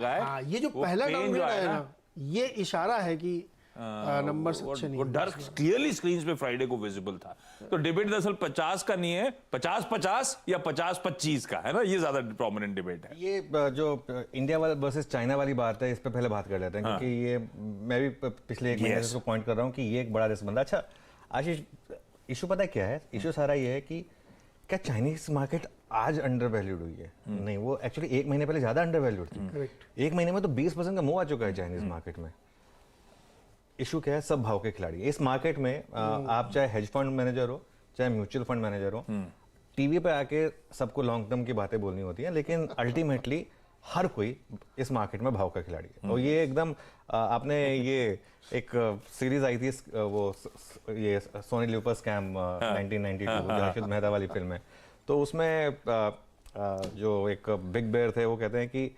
हाँ, ये जो पहला डाउनग्रेड है ना, ये इशारा है कि नंबर अच्छे नहीं। वो डर क्लियरली स्क्रीन पे फ्राइडे को विजिबल था। तो डिबेट दरअसल 50 का नहीं है, 50-50 या 50-25 का है ना, ये ज्यादा प्रोमिनेंट डिबेट है। ये जो इंडिया वाला वर्सेस चाइना वाली बात है, इस पे पहले बात कर लेते हैं। हाँ। क्योंकि ये मैं भी पिछले एक महीने से इसको पॉइंट कर रहा हूँ कि ये एक बड़ा रिस्क बनता है। अच्छा आशीष, इशू पता है क्या है? इशू सारा ये है कि क्या चाइनीज मार्केट आज अंडर वैल्यूड हुई है? नहीं, वो एक्चुअली एक महीने पहले ज्यादा अंडर वैल्यूड थी। एक महीने में तो 20% का मूव आ चुका है चाइनीज मार्केट में। इशू क्या है? सब भाव के खिलाड़ी इस मार्केट में। आप चाहे हेज फंड मैनेजर हो, चाहे म्यूचुअल फंड मैनेजर हो, टीवी पे आके सबको लॉन्ग टर्म की बातें बोलनी होती हैं, लेकिन अल्टीमेटली हर कोई इस मार्केट में भाव का खिलाड़ी है। और ये एकदम आपने ये एक सीरीज आई थी वो ये सोनी लिपर स्कैम 1992 जो हर्षद मेहता वाली फिल्म है, तो उसमें जो एक बिग बेयर थे वो कहते हैं कि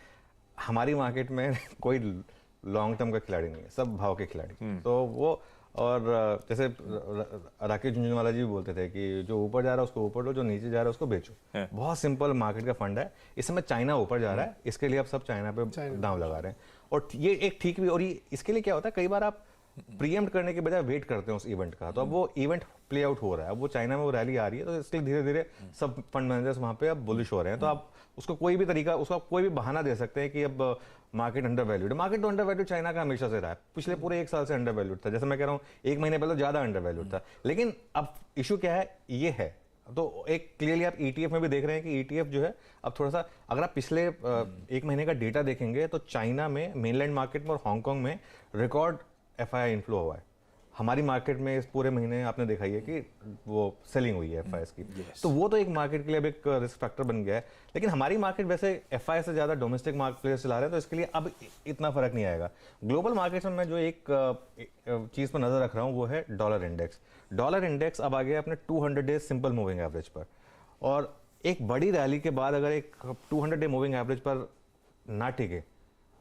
हमारी मार्केट में कोई लॉन्ग टर्म का खिलाड़ी नहीं है, सब भाव के खिलाड़ी। तो वो और जैसे राकेश झुंझुनवाला जी भी बोलते थे कि जो ऊपर जा रहा है उसको ऊपर लो, जो नीचे जा रहा है उसको बेचो। बहुत सिंपल मार्केट का फंड है। इस समय चाइना ऊपर जा रहा है, इसके लिए आप सब चाइना पे दांव लगा रहे हैं। और ये एक ठीक भी, और ये इसके लिए क्या होता है, कई बार आप प्रीएम्प्ट करने के बजाय वेट करते हैं उस इवेंट का। तो अब वो इवेंट प्ले आउट हो रहा है, अब वो चाइना में वो रैली आ रही है, तो इसलिए धीरे धीरे सब फंड मैनेजर्स वहां पे अब बुलिश हो रहे हैं। तो आप उसको कोई भी तरीका, उसका कोई भी बहाना दे सकते हैं कि अब मार्केट अंडर वैल्यूड। मार्केट तो अंडर वैल्यूड चाइना का हमेशा से रहा है, पिछले पूरे एक साल से अंडर वैल्यूड था। जैसे मैं कह रहा हूँ एक महीने पहले ज्यादा अंडर वैल्यूड था। लेकिन अब इशू क्या है, ये है तो एक क्लियरली आप ईटीएफ में भी देख रहे हैं कि ईटीएफ जो है अब थोड़ा सा, अगर आप पिछले एक महीने का डेटा देखेंगे तो चाइना में, मेनलैंड मार्केट में और हांगकांग में रिकॉर्ड एफआईआई इनफ्लो हुआ है। हमारी मार्केट में इस पूरे महीने आपने देखा ही है कि वो सेलिंग हुई है एफआईएस की। तो वो तो एक मार्केट के लिए अब एक रिस्क फैक्टर बन गया है। लेकिन हमारी मार्केट वैसे एफआईएस से ज्यादा डोमेस्टिक मार्केट प्लेयर्स चला रहे हैं, तो इसके लिए अब इतना फर्क नहीं आएगा। ग्लोबल मार्केट्स में मैं जो एक चीज पर नजर रख रहा हूँ वो है डॉलर इंडेक्स। डॉलर इंडेक्स अब आ गया अपने 200 डे सिंपल मूविंग एवरेज पर, और एक बड़ी रैली के बाद अगर एक 200 डे मूविंग एवरेज पर ना टिके,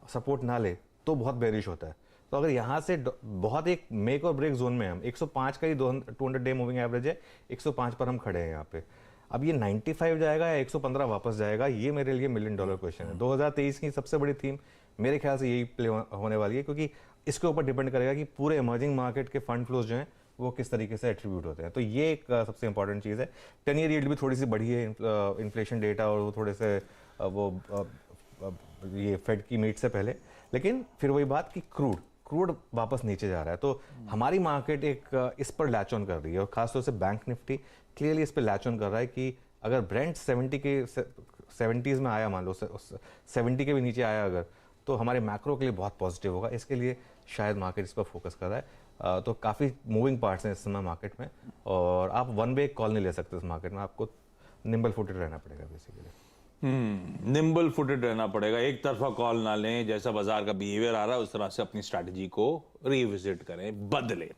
सपोर्ट ना ले, तो बहुत बेरिश होता है। तो अगर यहाँ से बहुत एक मेक और ब्रेक जोन में हम 105 का ही 200 डे मूविंग एवरेज है, 105 पर हम खड़े हैं यहाँ पे। अब ये 95 जाएगा या 115 वापस जाएगा, ये मेरे लिए $1 मिलियन क्वेश्चन है। 2023 की सबसे बड़ी थीम मेरे ख्याल से यही प्ले होने वाली है, क्योंकि इसके ऊपर डिपेंड करेगा कि पूरे इमर्जिंग मार्केट के फंड फ्लोज जो हैं वो किस तरीके से एट्रीब्यूट होते हैं। तो ये एक सबसे इंपॉर्टेंट चीज़ है। 10 ईयर यील्ड भी थोड़ी सी बढ़ी है इन्फ्लेशन डेटा, और वो थोड़े से ये फेड की मीट से पहले। लेकिन फिर वही बात कि क्रूड वापस नीचे जा रहा है, तो हमारी मार्केट एक इस पर लैच ऑन कर रही है, और खासतौर से बैंक निफ्टी क्लियरली इस पर लैच ऑन कर रहा है कि अगर ब्रेंट 70s में आया, मान लो 70 के भी नीचे आया अगर, तो हमारे मैक्रो के लिए बहुत पॉजिटिव होगा। इसके लिए शायद मार्केट इस पर फोकस कर रहा है। तो काफ़ी मूविंग पार्ट्स हैं इस समय मार्केट में, और आप वन वे कॉल नहीं ले सकते इस मार्केट में, आपको निम्बल फुटेड रहना पड़ेगा बेसिकली। निम्बल फुटेड रहना पड़ेगा, एक तरफा कॉल ना लें। जैसा बाजार का बिहेवियर आ रहा है उस तरह से अपनी स्ट्रैटेजी को रिविजिट करें, बदलें।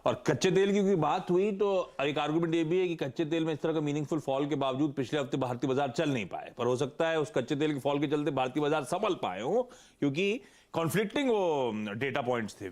और कच्चे तेल की कोई बात हुई तो एक आर्गुमेंट ये भी है कि कच्चे तेल में इस तरह का मीनिंगफुल फॉल के बावजूद पिछले हफ्ते भारतीय बाजार चल नहीं पाए, पर हो सकता है उस कच्चे तेल के फॉल के चलते भारतीय बाजार संभल पाए हो, क्योंकि कॉन्फ्लिक्टिंग वो डेटा पॉइंट्स थे।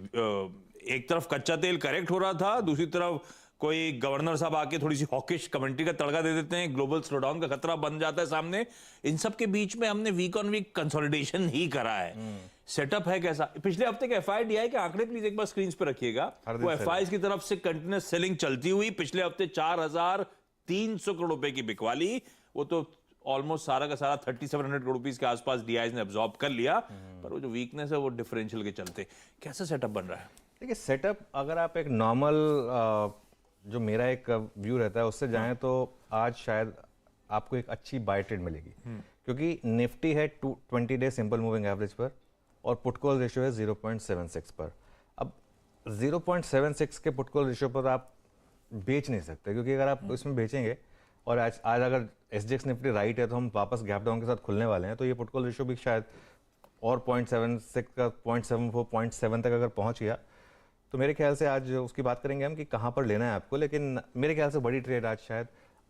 एक तरफ कच्चा तेल करेक्ट हो रहा था, दूसरी तरफ कोई गवर्नर साहब आके थोड़ी सी हॉकिश कमेंट्री का तड़का दे देते हैं, ग्लोबल स्लोडाउन का खतरा बन जाता है सामने। इन सब के बीच में हमने वीक ऑन वीक कंसोलिडेशन ही करा है। सेटअप है कैसा? पिछले हफ्ते के एफआईडीआई के आंकड़े प्लीज एक बार स्क्रीन पे रखिएगा। वो एफआईज की तरफ से कंटिन्यूस सेलिंग चलती हुई पिछले हफ्ते 4,300 करोड़ रुपए की बिकवाली, वो तो ऑलमोस्ट सारा का सारा 3,700 करोड़ रुपीस के आसपास डीआईज ने अब्सॉर्ब कर लिया। पर वो जो वीकनेस है वो डिफरेंशियल के चलते। कैसा सेटअप बन रहा है? देखिए, सेटअप अगर आप एक नॉर्मल जो मेरा एक व्यू रहता है उससे जाएं तो आज शायद आपको एक अच्छी बाय ट्रेड मिलेगी, क्योंकि निफ्टी है 20 डे सिंपल मूविंग एवरेज पर, और पुट कॉल रेशियो है 0.76 पर। अब 0.76 के पुट कॉल रेशियो पर आप बेच नहीं सकते, क्योंकि अगर आप इसमें बेचेंगे, और आज अगर एसजीएक्स निफ्टी राइट है तो हम वापस गैप डाउन के साथ खुलने वाले हैं, तो ये पुट कॉल रेशियो भी शायद और 0.76 का 0.74 0.7 तक अगर पहुंच गया, तो मेरे ख्याल से आज उसकी बात करेंगे हम कि कहाँ पर लेना है आपको। लेकिन मेरे ख्याल से बड़ी ट्रेड आज शायद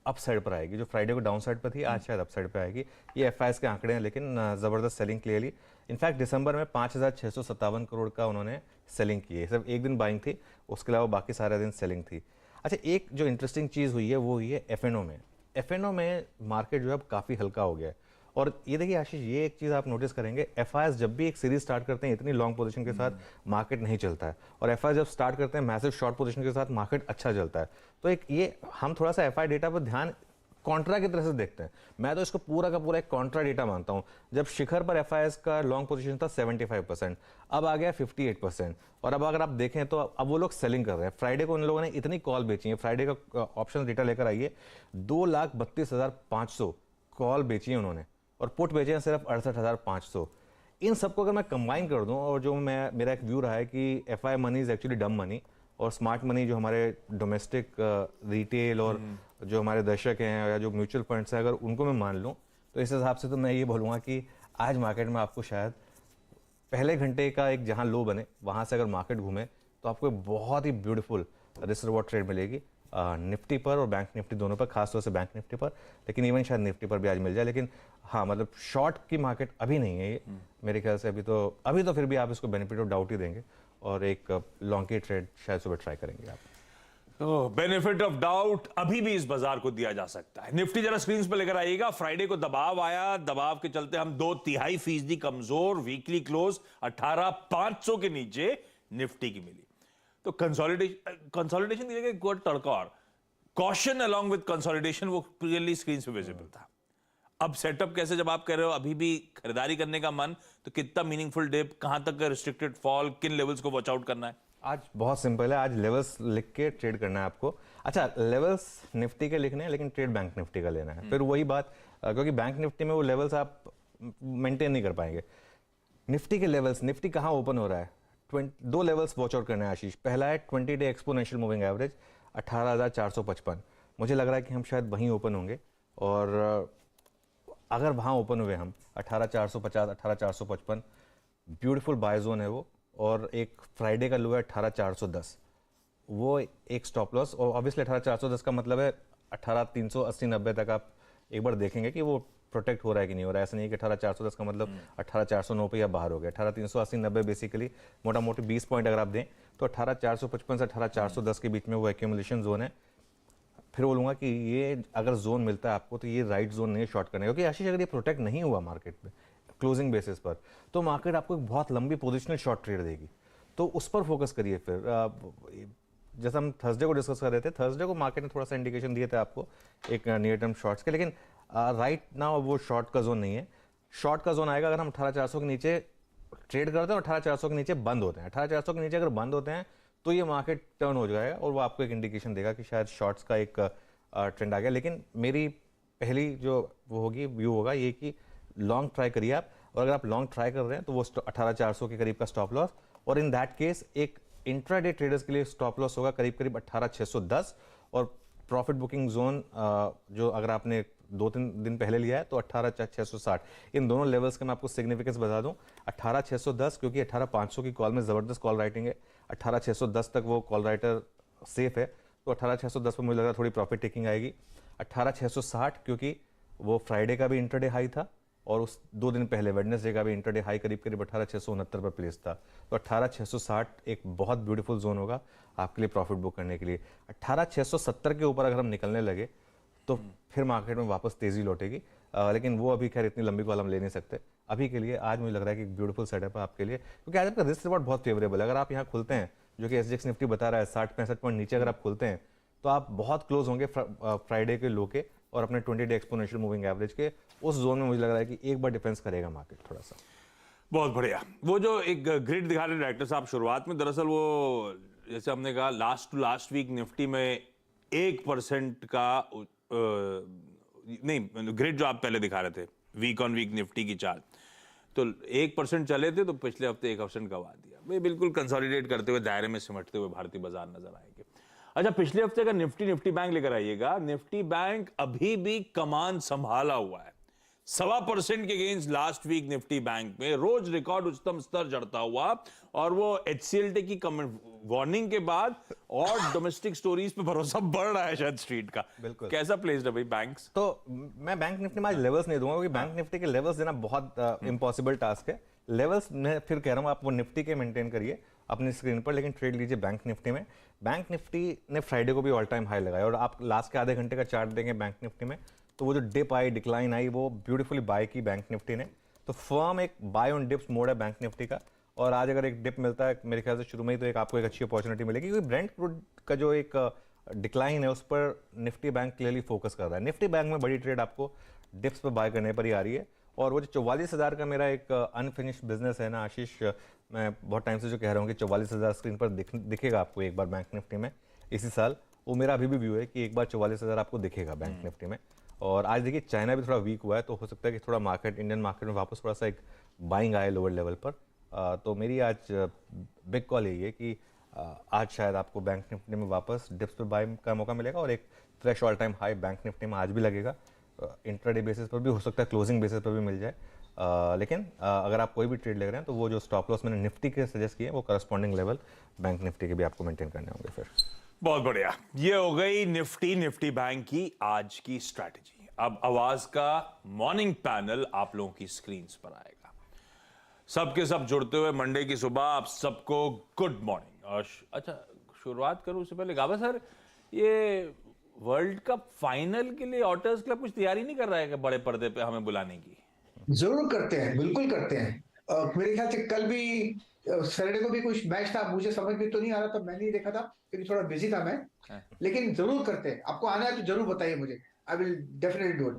अप साइड पर आएगी। जो फ्राइडे को डाउन साइड पर थी, आज शायद अप साइड पर आएगी। ये एफआईएस के आंकड़े हैं, लेकिन ज़बरदस्त सेलिंग क्लियरली। इनफैक्ट दिसंबर में 5,657 करोड़ का उन्होंने सेलिंग की है। सिर्फ एक दिन बाइंग थी, उसके अलावा बाकी सारे दिन सेलिंग थी। अच्छा, एक जो इंटरेस्टिंग चीज़ हुई है वो हुई है एफएनओ में। एफएनओ में मार्केट जो है अब काफ़ी हल्का हो गया है, और ये देखिए आशीष, ये एक चीज़ आप नोटिस करेंगे, एफआईएस जब भी एक सीरीज स्टार्ट करते हैं इतनी लॉन्ग पोजीशन के साथ मार्केट नहीं चलता है, और एफआईएस जब स्टार्ट करते हैं मैसिव शॉर्ट पोजीशन के साथ मार्केट अच्छा चलता है। तो एक ये हम थोड़ा सा एफआई डेटा पर ध्यान कॉन्ट्रा की तरह से देखते हैं। मैं तो इसको पूरा का पूरा एक कॉन्ट्रा डेटा मानता हूं। जब शिखर पर एफआईएस का लॉन्ग पोजीशन था 75%, अब आ गया 58%, और अब अगर आप देखें तो अब वो लोग सेलिंग कर रहे हैं। फ्राइडे को उन लोगों ने इतनी कॉल बेची है, फ्राइडे का ऑप्शन डेटा लेकर आइए, 2,32,500 कॉल बेची है उन्होंने, और पुट बेचे हैं सिर्फ 68,500। इन सबको अगर मैं कंबाइन कर दूं, और जो मेरा एक व्यू रहा है कि एफआई मनी इज एक्चुअली डम मनी, और स्मार्ट मनी जो हमारे डोमेस्टिक रिटेल और जो हमारे दर्शक हैं या जो म्यूचुअल फंड्स हैं, अगर उनको मैं मान लूं, तो इस हिसाब से तो मैं ये बोलूँगा कि आज मार्केट में आपको शायद पहले घंटे का एक जहां लो बने वहां से अगर मार्केट घूमे तो आपको एक बहुत ही ब्यूटीफुल रिस्क रिवॉर्ड ट्रेड मिलेगी निफ्टी पर और बैंक निफ्टी दोनों पर, खासतौर से बैंक निफ्टी पर, लेकिन इवन शायद निफ्टी पर भी आज मिल जाए। लेकिन हाँ, मतलब शॉर्ट की मार्केट अभी नहीं है ये मेरे ख्याल से। अभी तो फिर भी आप इसको बेनिफिट ऑफ डाउट ही देंगे, और एक लॉन्ग की ट्रेड शायद सुबह ट्राई करेंगे आप। बेनिफिट ऑफ डाउट अभी भी इस बाजार को दिया जा सकता है। निफ्टी जरा स्क्रीन पर लेकर आइएगा। फ्राइडे को दबाव आया, दबाव के चलते हम 2.3% कमजोर, वीकली क्लोज 18,500 के नीचे निफ्टी की मिली। तो कंसोलिडेशन की जगह गुड तड़का, और कॉशन अलोंग विद कंसोलिडेशन वो क्लियरली स्क्रीन पे विजिबल था। अब सेटअप कैसे, जब आप कह रहे हो अभी भी खरीदारी करने का मन, तो कितना मीनिंगफुल डिप, कहां तक का रिस्ट्रिक्टेड फॉल, किन लेवल्स को वॉच आउट करना है? आज बहुत सिंपल है, आज लेवल्स लिख के ट्रेड करना है आपको। अच्छा, लेवल्स निफ्टी के लिखने हैं लेकिन ट्रेड बैंक निफ्टी का लेना है। फिर वही बात, क्योंकि बैंक निफ्टी में वो लेवल्स आप मेंटेन नहीं कर पाएंगे। निफ्टी के लेवल्स, निफ्टी कहाँ ओपन हो रहा है, 2 लेवल्स वॉच आउट करना है आशीष। पहला है 20 डे एक्सपोनेंशियल मूविंग एवरेज 18,455। मुझे लग रहा है कि हम शायद वहीं ओपन होंगे, और अगर वहाँ ओपन हुए हम 18,450, 18,455 ब्यूटीफुल बाय जोन है वो। और एक फ्राइडे का लो है 18,410, वो एक स्टॉप लॉस। और ऑब्वियसली 18,410 का मतलब है 18,380-90 तक आप एक बार देखेंगे कि वो प्रोटेक्ट हो रहा है कि नहीं हो रहा है। ऐसा नहीं है कि 18,410 का मतलब 18,409 पे या बाहर हो गया। 18,380-90 बेसिकली मोटा मोटी 20 पॉइंट अगर आप दें तो 18,455 से 18,410 के बीच में वो एक्यूमुलेशन जोन है। फिर बोलूँगा कि ये अगर जोन मिलता है आपको तो ये राइट जोन नहीं शॉर्ट करने, क्योंकि आशीष अगर ये प्रोटेक्ट नहीं हुआ मार्केट में क्लोजिंग बेसिस पर, तो मार्केट आपको एक बहुत लंबी पोजिशनल शॉर्ट ट्रेड देगी। तो उस पर फोकस करिए। फिर जैसा हम थर्सडे को डिस्कस कर रहे थे, थर्सडे को मार्केट ने थोड़ा सा इंडिकेशन दिए थे आपको एक नियर टर्म शॉर्ट्स के, लेकिन राइट नाउ वो शॉर्ट का जोन नहीं है। शॉर्ट का जोन आएगा अगर हम 18,400 के नीचे ट्रेड करते हैं और 18,400 के नीचे बंद होते हैं। 18,400 के नीचे अगर बंद होते हैं तो ये मार्केट टर्न हो जाएगा, और वो आपको एक इंडिकेशन देगा कि शायद शॉर्ट्स का एक ट्रेंड आ गया। लेकिन मेरी पहली जो वो होगी व्यू होगा ये कि लॉन्ग ट्राई करिए आप, और अगर आप लॉन्ग ट्राई कर रहे हैं तो वो 18,400 के करीब का स्टॉप लॉस, और इन दैट केस एक इंट्राडे ट्रेडर्स के लिए स्टॉप लॉस होगा करीब करीब 18,610, और प्रॉफिट बुकिंग जोन जो अगर आपने 2-3 दिन पहले लिया है तो 18,660। इन दोनों लेवल्स का मैं आपको सिग्निफिकेंस बता दूं, 18,610 क्योंकि 18,500 की कॉल में जबरदस्त कॉल राइटिंग है, 18,610 तक वो कॉल राइटर सेफ है, तो 18,610 पर मुझे लग रहा है थोड़ी प्रॉफिट टेकिंग आएगी। 18,660 क्योंकि वो फ्राइडे का भी इंटरडे हाई था, और उस 2 दिन पहले वेडनेसडे का भी इंटरडे हाई करीब करीब 18,669 पर प्लेस था। तो 18,660 एक बहुत ब्यूटीफुल जोन होगा आपके लिए प्रॉफिट बुक करने के लिए। 18,670 के ऊपर अगर हम निकलने लगे तो फिर मार्केट में वापस तेजी लौटेगी, लेकिन वो अभी खैर इतनी लंबी कॉल हम ले नहीं सकते। अभी के लिए आज मुझे लग रहा है कि एक ब्यूटीफुल सेटअप है आपके लिए, क्योंकि आज आपका रिस्क रिवॉर्ड बहुत फेवरेबल है। अगर आप यहाँ खुलते हैं, जो कि एसजीएक्स निफ्टी बता रहा है 60-65 पॉइंट नीचे अगर आप खुलते हैं तो आप बहुत क्लोज होंगे फ्राइडे के लो के और अपने 20 डे एक्सपोनेंशियल मूविंग एवरेज के। उस जोन में मुझे लग रहा है कि एक बार डिफेंस करेगा मार्केट थोड़ा सा। बहुत बढ़िया। वो जो एक ग्रिड दिखा रहे डायरेक्टर साहब शुरुआत में, दरअसल वो जैसे हमने कहा last to last week Nifty में 1% का नहीं, ग्रिड जो आप पहले दिखा रहे थे वीक ऑन वीक निफ्टी की चार्ट, तो 1% चले थे, तो पिछले हफ्ते 1% गवा दिया। वे बिल्कुल कंसोलिडेट करते हुए दायरे में सिमटते हुए भारतीय बाजार नजर आएंगे। अच्छा, पिछले हफ्ते का निफ्टी बैंक लेकर आइएगा। निफ्टी बैंक अभी भी कमान संभाला हुआ है, 1.25% के gains last week Nifty bank में, रोज रिकॉर्ड उच्चतम स्तर जड़ता हुआ, और वो HCLT की वार्निंग के बाद और डोमेस्टिक स्टोरीज पे भरोसा बढ़ रहा है शायद स्ट्रीट का। बिल्कुल। कैसा प्लेस्ड है भाई बैंक्स? तो मैं बैंक निफ्टी में आज लेवल्स नहीं दूंगा, क्योंकि बैंक निफ्टी के लेवल्स देना बहुत इम्पॉसिबल टास्क है। लेवल्स मैं फिर कह रहा हूँ आप वो निफ्टी के मेंटेन करिए अपनी स्क्रीन पर, लेकिन ट्रेड लीजिए बैंक निफ्टी में। बैंक निफ्टी ने फ्राइडे को भी ऑल टाइम हाई लगाया, और आप लास्ट के आधे घंटे का चार्ट देंगे बैंक निफ्टी में तो वो जो डिप आई, डिक्लाइन आई, वो ब्यूटीफुली बाय की बैंक निफ्टी ने। तो फर्म एक बाय ऑन डिप्स मोड है बैंक निफ्टी का, और आज अगर एक डिप मिलता है मेरे ख्याल से शुरू में ही, तो एक आपको एक अच्छी अपॉर्चुनिटी मिलेगी, क्योंकि ब्रेंट क्रूड का जो एक डिक्लाइन है उस पर निफ्टी बैंक क्लियरली फोकस कर रहा है। निफ्टी बैंक में बड़ी ट्रेड आपको डिप्स पर बाय करने पर ही आ रही है। और वो जो 44,000 का मेरा एक अनफिनिश्ड बिजनेस है ना आशीष, मैं बहुत टाइम से जो कह रहा हूँ कि 44,000 स्क्रीन पर दिखेगा आपको एक बार बैंक निफ्टी में इसी साल, वो मेरा अभी भी व्यू है कि एक बार 44,000 आपको दिखेगा बैंक निफ्टी में। और आज देखिए चाइना भी थोड़ा वीक हुआ है, तो हो सकता है कि थोड़ा मार्केट, इंडियन मार्केट में वापस थोड़ा सा एक बाइंग आए लोअर लेवल पर। तो मेरी आज बिग कॉल यही है कि आज शायद आपको बैंक निफ्टी में वापस डिप्स पे बाय का मौका मिलेगा, और एक fresh all time high bank Nifty में आज भी लगेगा। इंट्राडे बेसिस पर भी हो सकता है, क्लोजिंग बेसिस पर भी मिल जाए। लेकिन अगर आप कोई भी ट्रेड ले रहे हैं तो वो जो स्टॉप लॉस मैंने निफ्टी के सजेस्ट किए वो करस्पॉन्डिंग लेवल बैंक निफ्टी के भी आपको मेंटेन करने होंगे फिर। बहुत बढ़िया, ये हो गई निफ्टी बैंक की आज की स्ट्रैटेजी। अब आवाज का मॉर्निंग पैनल आप लोगों की स्क्रीन्स पर आएगा। सबके सब जुड़ते हुए मंडे की सुबह आप सबको गुड मॉर्निंग। और अच्छा, शुरुआत करूं उससे पहले गाबा सर, ये वर्ल्ड कप फाइनल के लिए ऑटर्स क्लब कुछ तैयारी नहीं कर रहा है कि बड़े पर्दे पे हमें बुलाने की? जरूर करते हैं, बिल्कुल करते हैं। मेरे ख्याल से कल भी सैटरडे को भी कुछ मैच था, मुझे समझ में तो नहीं आ रहा था, मैं नहीं देखा था क्योंकि थोड़ा बिजी था मैं। लेकिन जरूर करते हैं, आपको आना है तो जरूर बताइए मुझे, I will definitely do it.